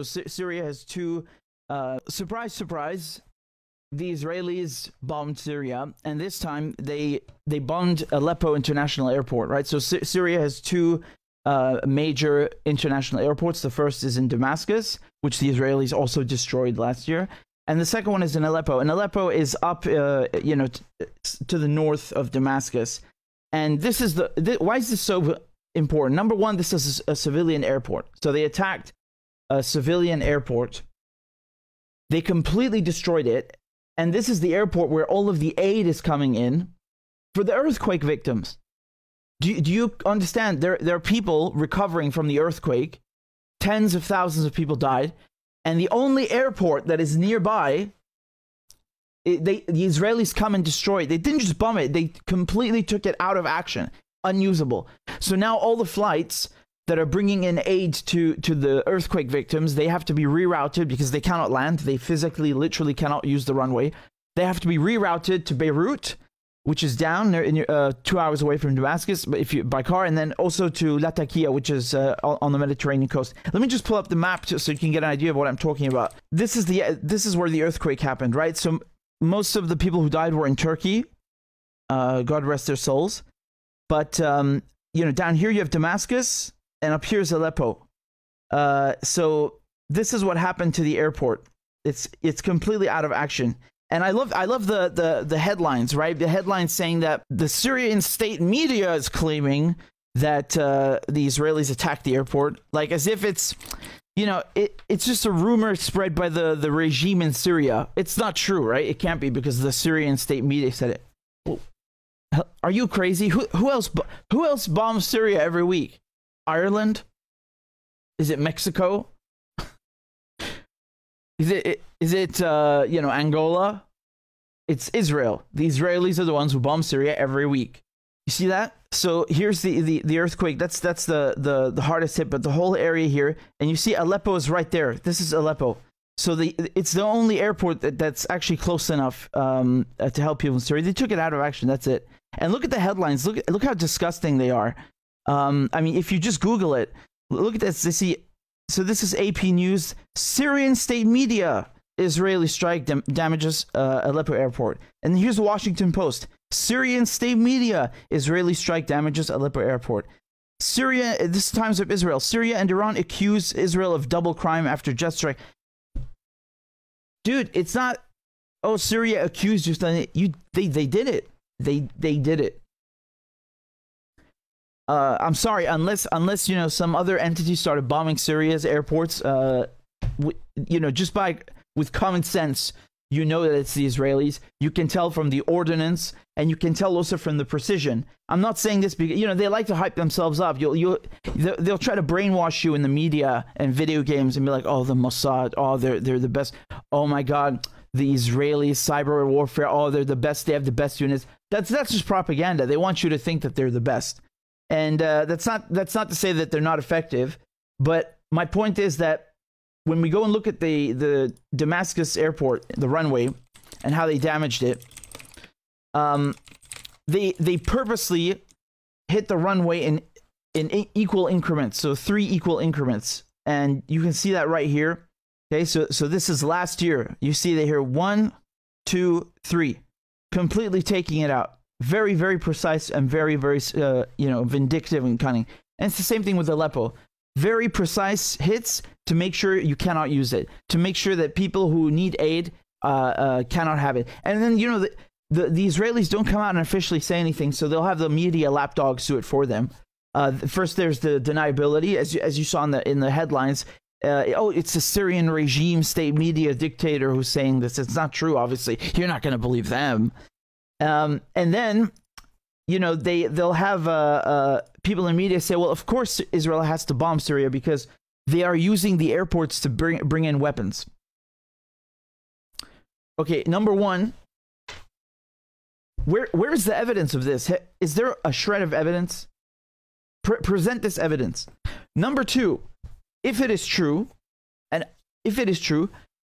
Syria has two. Surprise, surprise. The Israelis bombed Syria, and this time they bombed Aleppo International Airport. Right. So Syria has two major international airports. The first is in Damascus, which the Israelis also destroyed last year, and the second one is in Aleppo. And Aleppo is up, to the north of Damascus. And this is why is this so important? Number one, this is a civilian airport. So they attacked a civilian airport. They completely destroyed it. And this is the airport where all of the aid is coming in for the earthquake victims. Do you understand? There are people recovering from the earthquake. Tens of thousands of people died. And the only airport that is nearby, the Israelis come and destroy it. They didn't just bomb it. They completely took it out of action. Unusable. So now all the flights that are bringing in aid to the earthquake victims, they have to be rerouted because they cannot land. They physically, literally cannot use the runway. They have to be rerouted to Beirut, which is down there 2 hours away from Damascus, but if you by car, and then also to Latakia, which is on the Mediterranean coast. Let me just pull up the map so you can get an idea of what I'm talking about. This is where the earthquake happened, right? So most of the people who died were in Turkey. God rest their souls. But down here you have Damascus, and up here is Aleppo. So this is what happened to the airport. It's completely out of action. And I love the headlines, right? The headlines saying that the Syrian state media is claiming that the Israelis attacked the airport, like as if it's, it's just a rumor spread by the regime in Syria. It's not true, right? It can't be, because the Syrian state media said it. Well, are you crazy? Who else bombs Syria every week? Ireland? Is it Mexico? Is it Angola? It's Israel. The Israelis are the ones who bomb Syria every week. You see that? So here's the earthquake. That's the hardest hit, but the whole area here, and you see Aleppo is right there. This is Aleppo. So it's the only airport that's actually close enough to help people in Syria. They took it out of action. That's it. And look at the headlines. Look how disgusting they are. I mean, if you just Google it, look at this. So this is AP News. Syrian state media. Israeli strike damages Aleppo airport. And here's the Washington Post. Syrian state media. Israeli strike damages Aleppo airport. Syria, this is Times of Israel. Syria and Iran accuse Israel of double crime after jet strike. Dude, it's not, oh, Syria accused you. They did it. They did it. I'm sorry, unless some other entity started bombing Syria's airports, just with common sense, that it's the Israelis. You can tell from the ordnance, and you can tell also from the precision. I'm not saying this because they like to hype themselves up. They'll try to brainwash you in the media and video games and be like, oh, the Mossad, oh, they're the best. Oh my God, the Israeli cyber warfare, oh, they're the best. They have the best units. That's just propaganda. They want you to think that they're the best. And that's not to say that they're not effective, but my point is that when we go and look at the Damascus airport, the runway, and how they damaged it, they purposely hit the runway in equal increments, so 3 equal increments, and you can see that right here. Okay, so this is last year. You see they here 1, 2, 3, completely taking it out. Very, very precise and very, very, vindictive and cunning. And it's the same thing with Aleppo. Very precise hits to make sure you cannot use it, to make sure that people who need aid cannot have it. And then, the Israelis don't come out and officially say anything, so they'll have the media lapdogs do it for them. First, there's the deniability, as you saw in the headlines. It's a Syrian regime, state media dictator who's saying this. It's not true, obviously. You're not going to believe them. And then, they'll have people in media say, well, of course Israel has to bomb Syria because they are using the airports to bring in weapons. Okay, number one, where's the evidence of this? Is there a shred of evidence? Present this evidence. Number two, if it is true,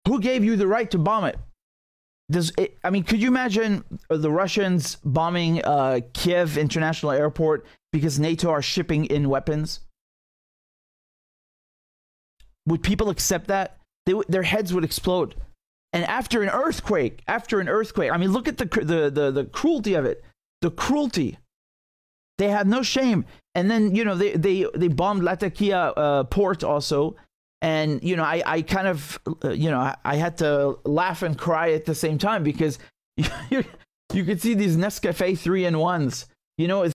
who gave you the right to bomb it? Could you imagine the Russians bombing Kiev International Airport because NATO are shipping in weapons? would people accept that? Their heads would explode. And after an earthquake, I mean, look at the cruelty of it. The cruelty. They had no shame. And then, you know, they bombed Latakia port also. And, you know, I kind of, you know, I had to laugh and cry at the same time, because you could see these Nescafe 3-in-1s. You know,